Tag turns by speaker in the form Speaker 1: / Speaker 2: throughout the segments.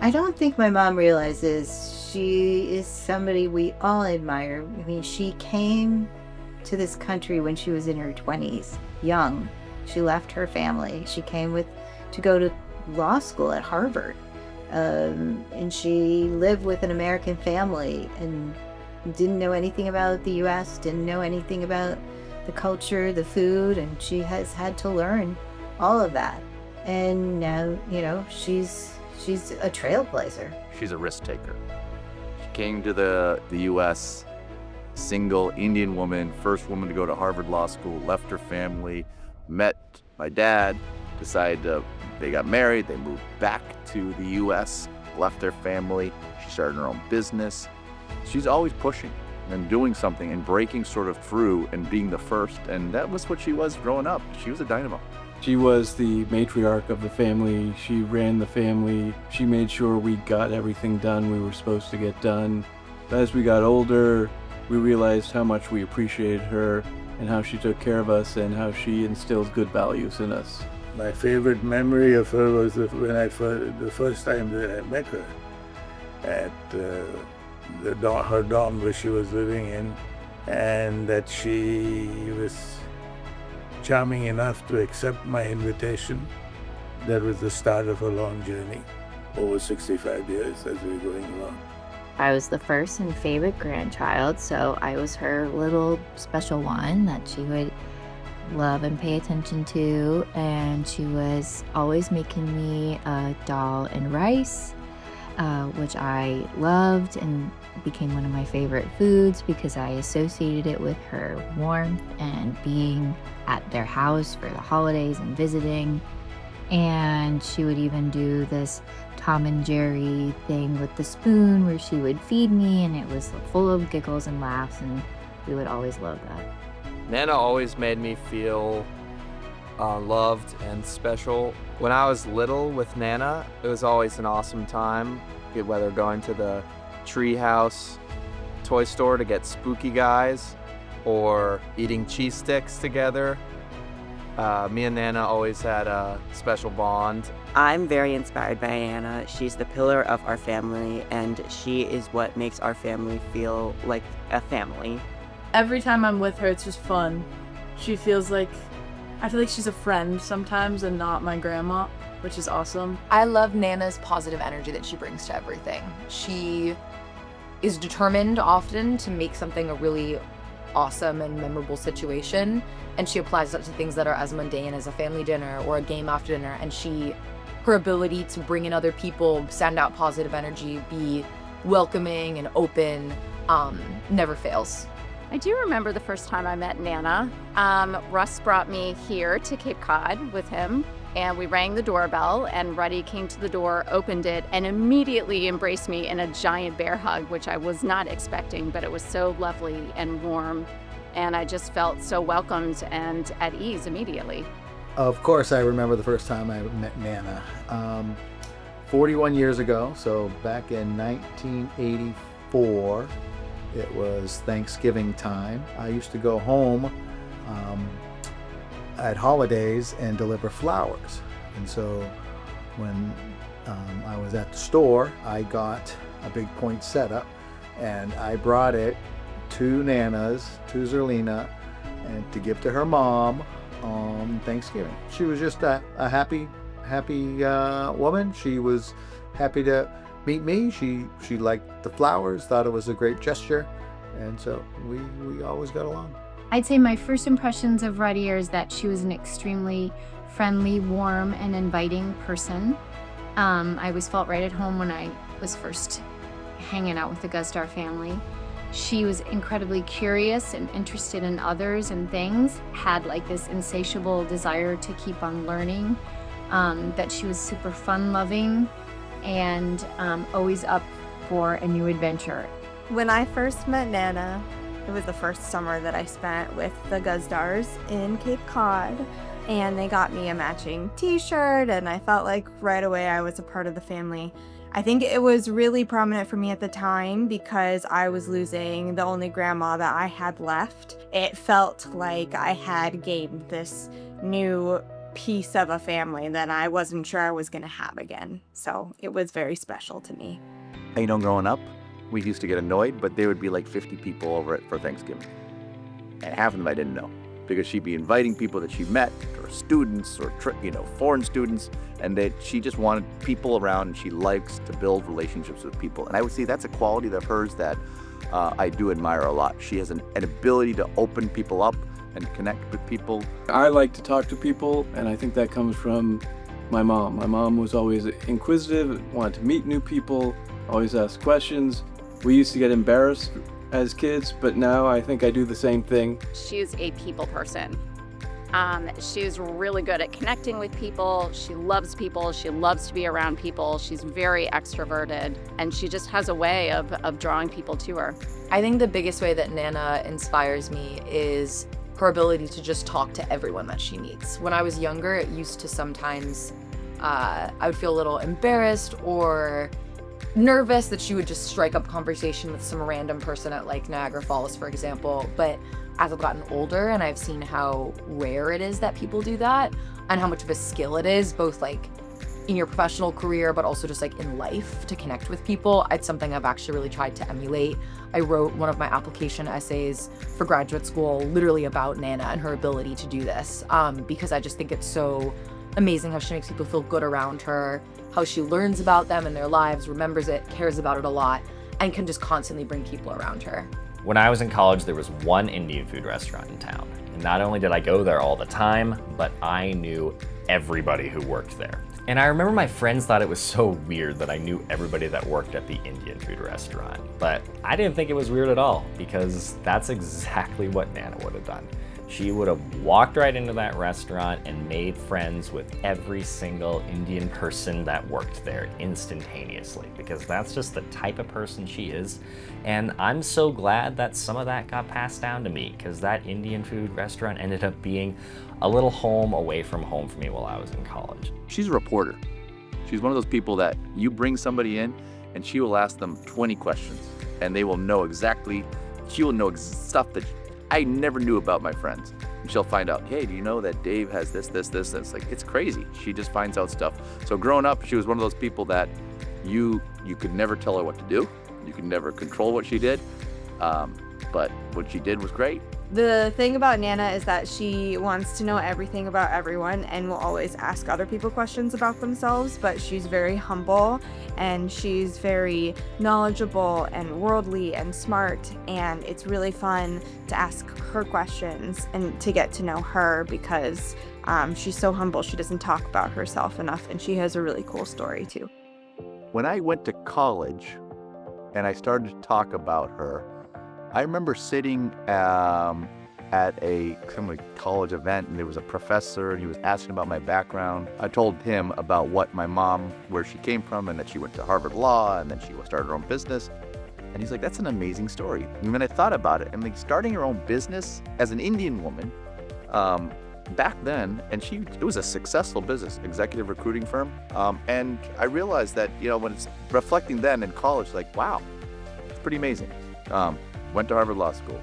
Speaker 1: I don't think my mom realizes she is somebody we all admire. I mean, she came to this country when she was in her 20s, young. She left her family. She came with to go to law school at Harvard. And she lived with an American family and didn't know anything about the US, didn't know anything about the culture, the food, and she has had to learn all of that. And now, she's a trailblazer.
Speaker 2: She's a risk taker. She came to the US, single Indian woman, first woman to go to Harvard Law School, left her family, met my dad, they got married, they moved back to the US, left their family, she started her own business. She's always pushing and doing something and breaking sort of through and being the first, and that was what she was growing up. She was a dynamo.
Speaker 3: She was the matriarch of the family. She ran the family. She made sure we got everything done we were supposed to get done. As we got older, we realized how much we appreciated her and how she took care of us and how she instilled good values in us.
Speaker 4: My favorite memory of her was the first time that I met her at her dorm where she was living in, and that she was charming enough to accept my invitation. That was the start of a long journey, over 65 years as we were going along.
Speaker 5: I was the first and favorite grandchild, so I was her little special one that she would love and pay attention to, and she was always making me a dal and rice, which I loved and became one of my favorite foods because I associated it with her warmth and being at their house for the holidays and visiting. And she would even do this Tom and Jerry thing with the spoon where she would feed me, and it was full of giggles and laughs, and we would always love that.
Speaker 6: Nana always made me feel loved and special. When I was little with Nana, it was always an awesome time, whether going to the Treehouse toy store to get spooky guys or eating cheese sticks together. Me and Nana always had a special bond.
Speaker 7: I'm very inspired by Nana. She's the pillar of our family, and she is what makes our family feel like a family.
Speaker 8: Every time I'm with her, it's just fun. I feel like she's a friend sometimes and not my grandma, which is awesome.
Speaker 9: I love Nana's positive energy that she brings to everything. She is determined often to make something a really awesome and memorable situation, and she applies that to things that are as mundane as a family dinner or a game after dinner, and her ability to bring in other people, send out positive energy, be welcoming and open, never fails.
Speaker 10: I do remember the first time I met Nana. Russ brought me here to Cape Cod with him, and we rang the doorbell, and Ruddy came to the door, opened it, and immediately embraced me in a giant bear hug, which I was not expecting, but it was so lovely and warm, and I just felt so welcomed and at ease immediately.
Speaker 11: Of course, I remember the first time I met Nana. 41 years ago, so back in 1984, it was Thanksgiving time. I used to go home at holidays and deliver flowers. And so when I was at the store, I got a big poinsettia and I brought it to Nana's, to Zerlina, and to give to her mom on Thanksgiving. She was just a happy woman. She was happy to meet me. She liked the flowers, thought it was a great gesture, and so we always got along.
Speaker 12: I'd say my first impressions of Ruddy is that she was an extremely friendly, warm, and inviting person. I always felt right at home when I was first hanging out with the Guzdar family. She was incredibly curious and interested in others and things, had like this insatiable desire to keep on learning, that she was super fun-loving, and always up for a new adventure.
Speaker 13: When I first met Nana, it was the first summer that I spent with the Guzdars in Cape Cod, and they got me a matching t-shirt, and I felt like right away I was a part of the family. I think it was really prominent for me at the time because I was losing the only grandma that I had left. It felt like I had gained this new piece of a family that I wasn't sure I was going to have again. So it was very special to me.
Speaker 2: You know, growing up, we used to get annoyed, but there would be like 50 people over it for Thanksgiving. And half of them I didn't know, because she'd be inviting people that she met, or students, or foreign students, and that she just wanted people around, and she likes to build relationships with people. And I would say that's a quality of hers that I do admire a lot. She has an ability to open people up and connect with people.
Speaker 3: I like to talk to people, and I think that comes from my mom. My mom was always inquisitive, wanted to meet new people, always ask questions. We used to get embarrassed as kids, but now I think I do the same thing.
Speaker 10: She's a people person. She's really good at connecting with people. She loves people. She loves to be around people. She's very extroverted, and she just has a way of drawing people to her.
Speaker 9: I think the biggest way that Nana inspires me is her ability to just talk to everyone that she meets. When I was younger, it used to sometimes, I would feel a little embarrassed or nervous that she would just strike up conversation with some random person at like Niagara Falls, for example. But as I've gotten older and I've seen how rare it is that people do that and how much of a skill it is, both like in your professional career, but also just like in life, to connect with people, it's something I've actually really tried to emulate. I wrote one of my application essays for graduate school literally about Nana and her ability to do this, because I just think it's so amazing how she makes people feel good around her, how she learns about them and their lives, remembers it, cares about it a lot, and can just constantly bring people around her.
Speaker 14: When I was in college, there was one Indian food restaurant in town. And not only did I go there all the time, but I knew everybody who worked there. And I remember my friends thought it was so weird that I knew everybody that worked at the Indian food restaurant. But I didn't think it was weird at all, because that's exactly what Nana would have done. She would have walked right into that restaurant and made friends with every single Indian person that worked there instantaneously, because that's just the type of person she is. And I'm so glad that some of that got passed down to me, because that Indian food restaurant ended up being a little home away from home for me while I was in college.
Speaker 2: She's a reporter. She's one of those people that you bring somebody in and she will ask them 20 questions and they will know exactly, she will know stuff that I never knew about my friends. And she'll find out, hey, do you know that Dave has this? It's like, it's crazy. She just finds out stuff. So growing up, she was one of those people that you could never tell her what to do. You could never control what she did. But what she did was great.
Speaker 13: The thing about Nana is that she wants to know everything about everyone and will always ask other people questions about themselves, but she's very humble and she's very knowledgeable and worldly and smart, and it's really fun to ask her questions and to get to know her, because she's so humble. She doesn't talk about herself enough, and she has a really cool story too.
Speaker 2: When I went to college and I started to talk about her, I remember sitting at a college event, and there was a professor, and he was asking about my background. I told him about what my mom, where she came from, and that she went to Harvard Law, and then she started her own business. And he's like, that's an amazing story. And when I thought about it, I'm like, starting her own business as an Indian woman, back then, and it was a successful business, executive recruiting firm. And I realized that, when it's reflecting then in college, like, wow, it's pretty amazing. Went to Harvard Law School,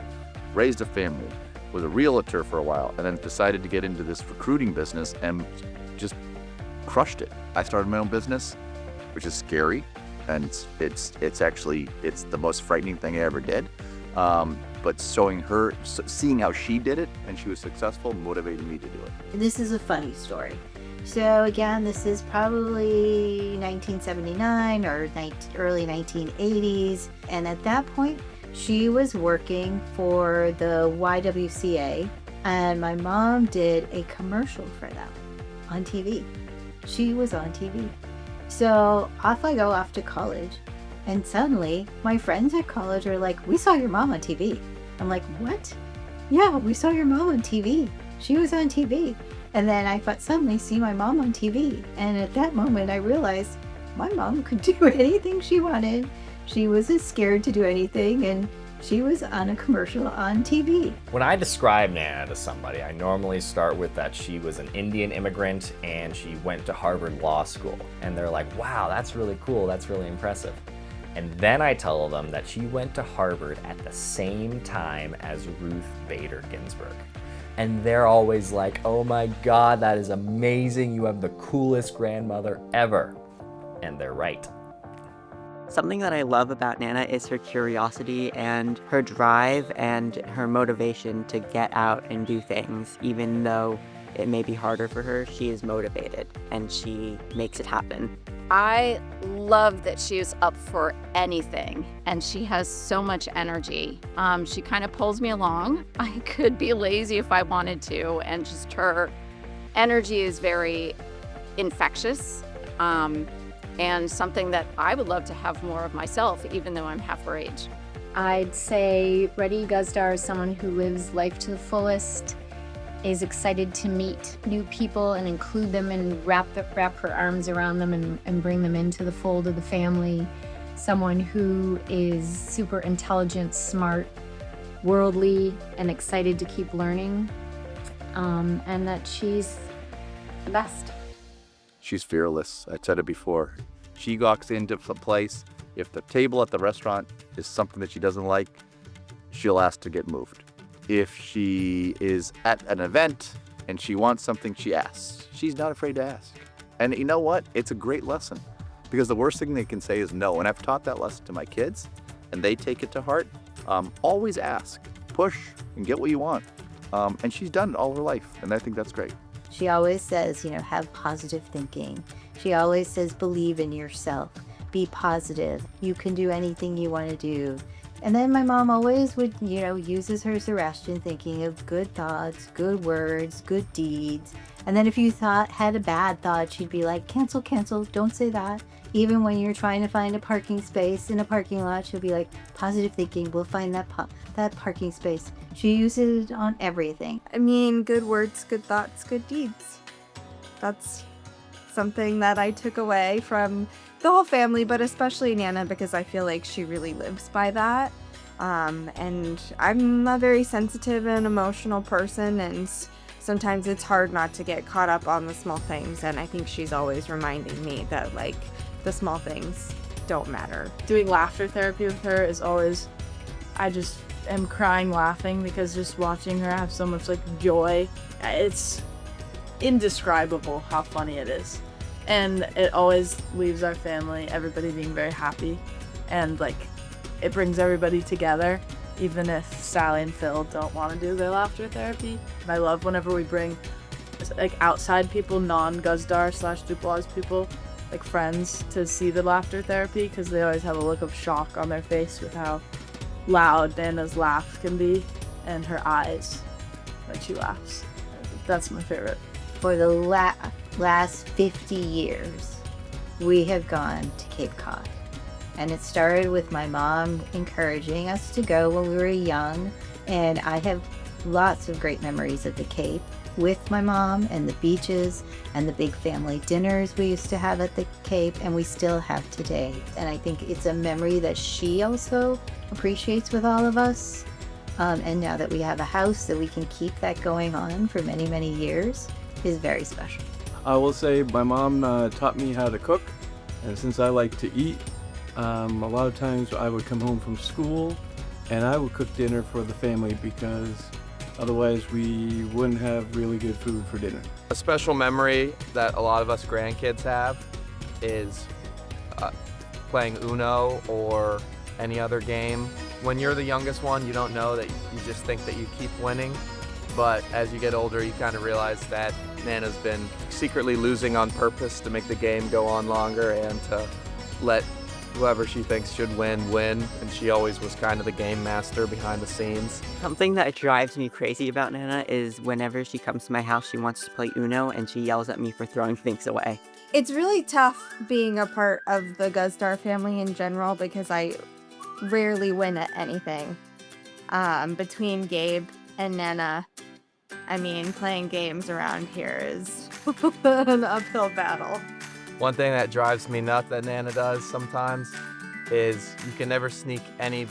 Speaker 2: raised a family, was a realtor for a while, and then decided to get into this recruiting business and just crushed it. I started my own business, which is scary, and it's the most frightening thing I ever did. But seeing how she did it and she was successful motivated me to do it.
Speaker 1: This is a funny story. So again, this is probably 1979 or early 1980s, and at that point, she was working for the YWCA, and my mom did a commercial for them on TV. She was on TV. So off I go off to college, and suddenly my friends at college are like, we saw your mom on TV. I'm like, what? Yeah, we saw your mom on TV. She was on TV. And then I suddenly see my mom on TV. And at that moment, I realized my mom could do anything she wanted. She wasn't scared to do anything, and she was on a commercial on TV.
Speaker 14: When I describe Nana to somebody, I normally start with that she was an Indian immigrant and she went to Harvard Law School. And they're like, wow, that's really cool, that's really impressive. And then I tell them that she went to Harvard at the same time as Ruth Bader Ginsburg. and they're always like, oh my God, that is amazing. You have the coolest grandmother ever. And they're right.
Speaker 7: Something that I love about Nana is her curiosity and her drive and her motivation to get out and do things. Even though it may be harder for her, she is motivated and she makes it happen.
Speaker 10: I love that she is up for anything and she has so much energy. She kind of pulls me along. I could be lazy if I wanted to, and just her energy is very infectious. And something that I would love to have more of myself, even though I'm half her age.
Speaker 12: I'd say Ruddy Guzdar is someone who lives life to the fullest, is excited to meet new people and include them and wrap her arms around them and bring them into the fold of the family. Someone who is super intelligent, smart, worldly, and excited to keep learning. And that she's the best.
Speaker 2: She's fearless. I said it before. She walks into the place. If the table at the restaurant is something that she doesn't like, she'll ask to get moved. If she is at an event and she wants something, she asks. She's not afraid to ask. And you know what? It's a great lesson, because the worst thing they can say is no. And I've taught that lesson to my kids, and they take it to heart. Always ask, push, and get what you want. And she's done it all her life, and I think that's great.
Speaker 1: She always says, have positive thinking. She always says, believe in yourself. Be positive. You can do anything you want to do. And then my mom always would, uses her Zoroastrian thinking of good thoughts, good words, good deeds. And then if you had a bad thought, she'd be like, cancel, don't say that. Even when you're trying to find a parking space in a parking lot, she'll be like, positive thinking, we'll find that parking space. She uses it on everything.
Speaker 13: I mean, good words, good thoughts, good deeds. That's something that I took away from the whole family, but especially Nana, because I feel like she really lives by that. And I'm a very sensitive and emotional person, and sometimes it's hard not to get caught up on the small things. And I think she's always reminding me that, the small things don't matter.
Speaker 8: Doing laughter therapy with her is always, I just am crying laughing, because just watching her have so much joy, it's indescribable how funny it is. And it always leaves our family, everybody being very happy, and it brings everybody together, even if Sally and Phil don't want to do their laughter therapy. And I love whenever we bring outside people, non-Guzdar/Dubois people, friends, to see the laughter therapy, because they always have a look of shock on their face with how loud Nana's laugh can be, and her eyes when she laughs. That's my favorite.
Speaker 1: For the last 50 years, we have gone to Cape Cod. And it started with my mom encouraging us to go when we were young. And I have lots of great memories of the Cape with my mom, and the beaches and the big family dinners we used to have at the Cape, and we still have today. And I think it's a memory that she also appreciates with all of us. And now that we have a house that we can keep that going on for many, many years is very special.
Speaker 3: I will say my mom taught me how to cook, and since I like to eat, a lot of times I would come home from school and I would cook dinner for the family, because otherwise we wouldn't have really good food for dinner.
Speaker 6: A special memory that a lot of us grandkids have is playing Uno or any other game. When you're the youngest one, you don't know that, you just think that you keep winning. But as you get older, you kind of realize that Nana's been secretly losing on purpose to make the game go on longer and to let whoever she thinks should win. And she always was kind of the game master behind the scenes.
Speaker 7: Something that drives me crazy about Nana is whenever she comes to my house, she wants to play Uno, and she yells at me for throwing things away.
Speaker 13: It's really tough being a part of the Guzdar family in general, because I rarely win at anything. Between Gabe and Nana, playing games around here is an uphill battle.
Speaker 6: One thing that drives me nuts that Nana does sometimes is you can never sneak any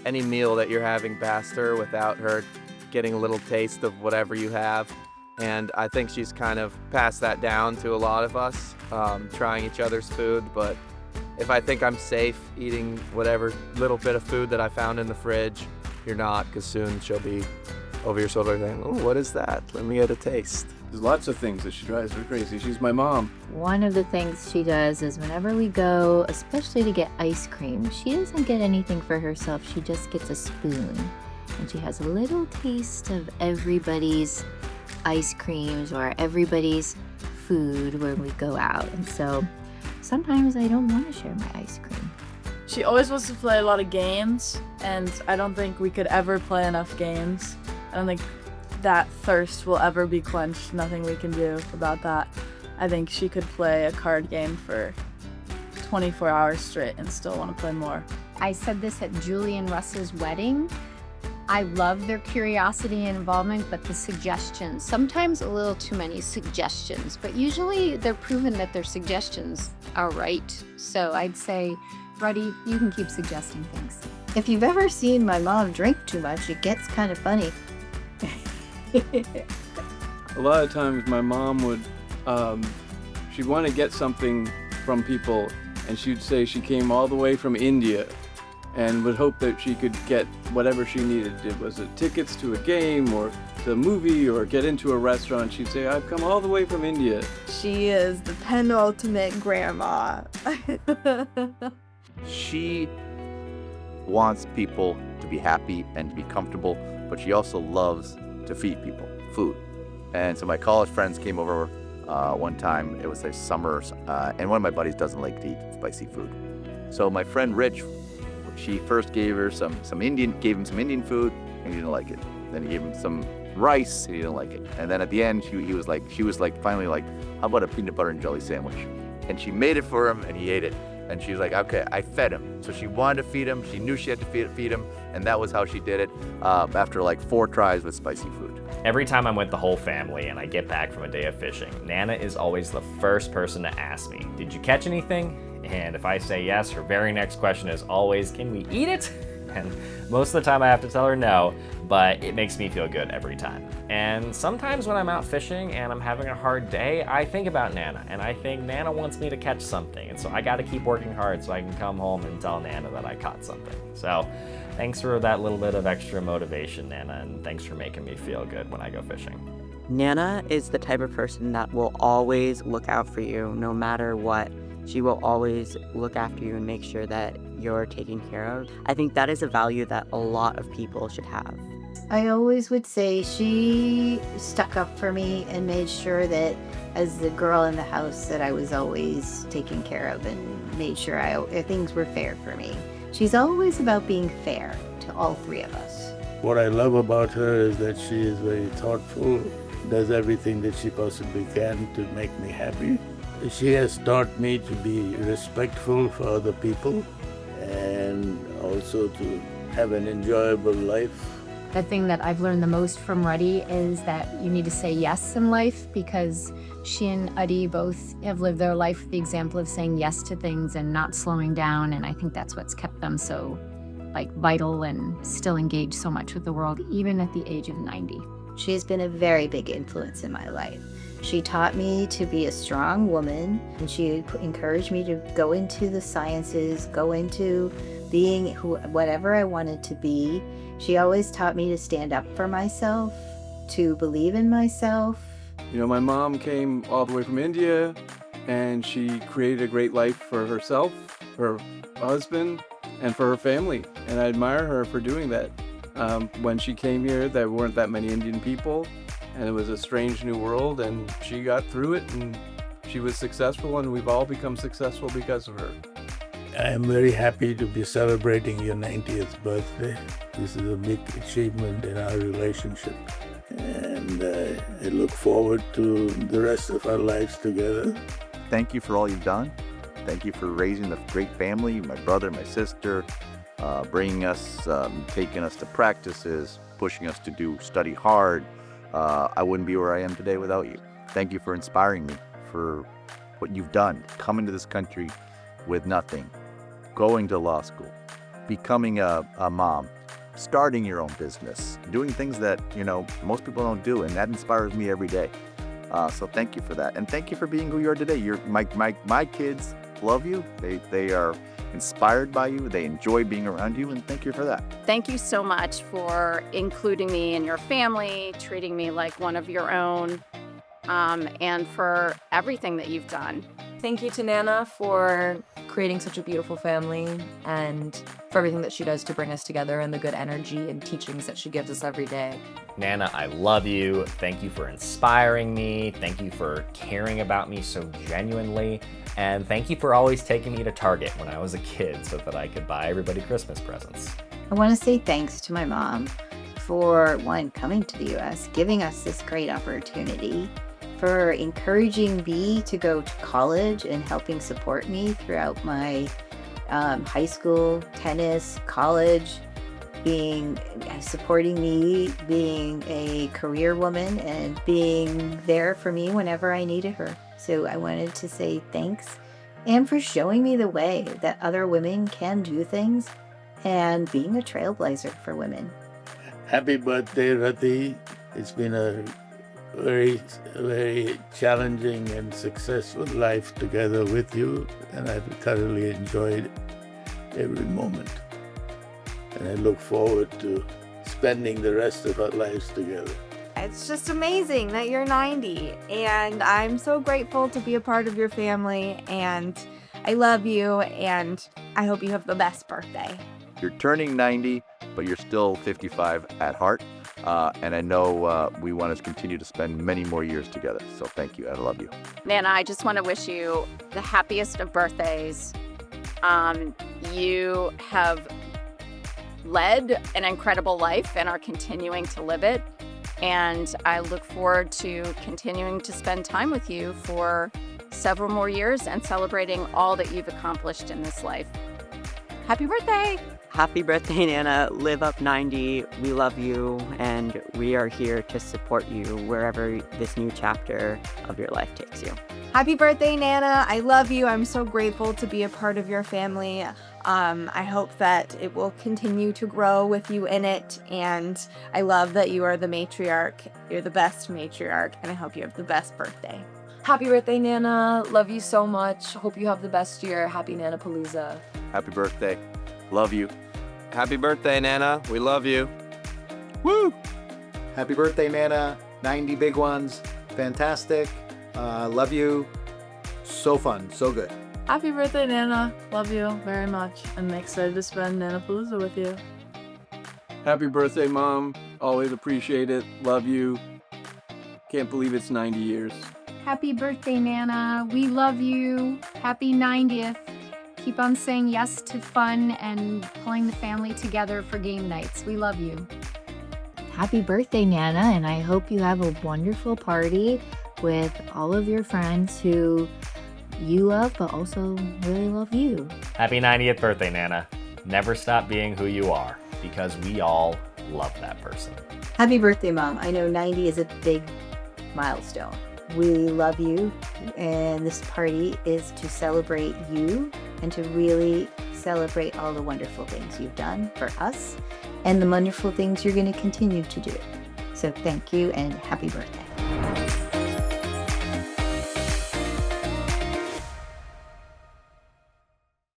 Speaker 6: meal that you're having past her without her getting a little taste of whatever you have. And I think she's kind of passed that down to a lot of us, trying each other's food. But if I think I'm safe eating whatever little bit of food that I found in the fridge, you're not, because soon she'll be over your shoulder going, "Oh, what is that? Let me get a taste."
Speaker 3: There's lots of things that she drives me crazy. She's my mom.
Speaker 5: One of the things she does is whenever we go, especially to get ice cream, she doesn't get anything for herself. She just gets a spoon. And she has a little taste of everybody's ice creams or everybody's food when we go out. And so sometimes I don't want to share my ice cream.
Speaker 8: She always wants to play a lot of games, and I don't think we could ever play enough games. I don't think that thirst will ever be quenched. Nothing we can do about that. I think she could play a card game for 24 hours straight and still want to play more.
Speaker 12: I said this at Julie and Russ's wedding. I love their curiosity and involvement, but the suggestions, sometimes a little too many suggestions, but usually they're proven that their suggestions are right. So I'd say, Ruddy, you can keep suggesting things.
Speaker 1: If you've ever seen my mom drink too much, it gets kind of funny.
Speaker 3: A lot of times my mom would, she'd want to get something from people, and she'd say she came all the way from India and would hope that she could get whatever she needed. Was it tickets to a game or to a movie or get into a restaurant? She'd say, I've come all the way from India.
Speaker 13: She is the penultimate grandma.
Speaker 2: She wants people to be happy and to be comfortable, but she also loves to feed people food. And so my college friends came over one time. It was their summer, and one of my buddies doesn't like to eat spicy food. So my friend Rich, she first gave her some Indian food, and he didn't like it. Then he gave him some rice, and he didn't like it. And then at the end, she was finally like, how about a peanut butter and jelly sandwich? And she made it for him, and he ate it. And she was like, okay, I fed him. So she wanted to feed him. She knew she had to feed him, and that was how she did it after like 4 tries with spicy food.
Speaker 14: Every time I'm with the whole family and I get back from a day of fishing, Nana is always the first person to ask me, did you catch anything? And if I say yes, her very next question is always, can we eat it? And most of the time I have to tell her no, but it makes me feel good every time. And sometimes when I'm out fishing and I'm having a hard day, I think about Nana, and I think Nana wants me to catch something. And so I gotta keep working hard so I can come home and tell Nana that I caught something. So thanks for that little bit of extra motivation, Nana, and thanks for making me feel good when I go fishing.
Speaker 7: Nana is the type of person that will always look out for you no matter what. She will always look after you and make sure that you're taken care of. I think that is a value that a lot of people should have.
Speaker 1: I always would say she stuck up for me and made sure that as the girl in the house that I was always taken care of and made sure things were fair for me. She's always about being fair to all 3 of us.
Speaker 4: What I love about her is that she is very thoughtful, does everything that she possibly can to make me happy. She has taught me to be respectful for other people and also to have an enjoyable life.
Speaker 12: The thing that I've learned the most from Ruddy is that you need to say yes in life, because she and Uddy both have lived their life with the example of saying yes to things and not slowing down, and I think that's what's kept them so vital and still engaged so much with the world, even at the age of 90.
Speaker 1: She has been a very big influence in my life. She taught me to be a strong woman, and she encouraged me to go into the sciences, go into being whatever I wanted to be. She always taught me to stand up for myself, to believe in myself.
Speaker 3: You know, my mom came all the way from India, and she created a great life for herself, her husband, and for her family. And I admire her for doing that. When she came here, there weren't that many Indian people, and it was a strange new world, and she got through it, and she was successful, and we've all become successful because of her.
Speaker 4: I am very happy to be celebrating your 90th birthday. This is a big achievement in our relationship, and I look forward to the rest of our lives together.
Speaker 2: Thank you for all you've done. Thank you for raising a great family, my brother, my sister, bringing us, taking us to practices, pushing us to study hard. I wouldn't be where I am today without you. Thank you for inspiring me, for what you've done, coming to this country with nothing, going to law school, becoming a mom, starting your own business, doing things that, most people don't do, and that inspires me every day. So thank you for that, and thank you for being who you are today. My kids love you. They are inspired by you, they enjoy being around you, and thank you for that.
Speaker 10: Thank you so much for including me in your family, treating me like one of your own, and for everything that you've done.
Speaker 9: Thank you to Nana for creating such a beautiful family and for everything that she does to bring us together and the good energy and teachings that she gives us every day.
Speaker 14: Nana, I love you. Thank you for inspiring me. Thank you for caring about me so genuinely. And thank you for always taking me to Target when I was a kid so that I could buy everybody Christmas presents.
Speaker 1: I want to say thanks to my mom for, one, coming to the US, giving us this great opportunity, for encouraging me to go to college and helping support me throughout my high school, tennis, college, supporting me, being a career woman, and being there for me whenever I needed her. So I wanted to say thanks, and for showing me the way that other women can do things and being a trailblazer for women.
Speaker 4: Happy birthday, Rati. It's been a very, very challenging and successful life together with you, and I've thoroughly enjoyed every moment. And I look forward to spending the rest of our lives together.
Speaker 13: It's just amazing that you're 90, and I'm so grateful to be a part of your family, and I love you, and I hope you have the best birthday.
Speaker 2: You're turning 90, but you're still 55 at heart. And I know we want to continue to spend many more years together. So thank you. I love you.
Speaker 10: Nana, I just want to wish you the happiest of birthdays. You have led an incredible life and are continuing to live it. And I look forward to continuing to spend time with you for several more years and celebrating all that you've accomplished in this life. Happy birthday!
Speaker 7: Happy birthday, Nana. Live up 90. We love you, and we are here to support you wherever this new chapter of your life takes you.
Speaker 13: Happy birthday, Nana. I love you. I'm so grateful to be a part of your family. I hope that it will continue to grow with you in it, and I love that you are the matriarch. You're the best matriarch, and I hope you have the best birthday.
Speaker 9: Happy birthday, Nana. Love you so much. Hope you have the best year. Happy Nana Palooza.
Speaker 2: Happy birthday. Love you.
Speaker 6: Happy birthday, Nana. We love you.
Speaker 11: Woo! Happy birthday, Nana. 90 big ones. Fantastic. Love you. So fun. So good.
Speaker 8: Happy birthday, Nana. Love you very much. I'm excited to spend Nana Palooza with you.
Speaker 3: Happy birthday, Mom. Always appreciate it. Love you. Can't believe it's 90 years.
Speaker 12: Happy birthday, Nana. We love you. Happy 90th. Keep on saying yes to fun and pulling the family together for game nights. We love you.
Speaker 5: Happy birthday, Nana, and I hope you have a wonderful party with all of your friends who you love but also really love you.
Speaker 14: Happy 90th birthday, Nana. Never stop being who you are, because we all love that person.
Speaker 1: Happy birthday, Mom. I know 90 is a big milestone. We love you, and this party is to celebrate you and to really celebrate all the wonderful things you've done for us and the wonderful things you're going to continue to do. So thank you and happy birthday.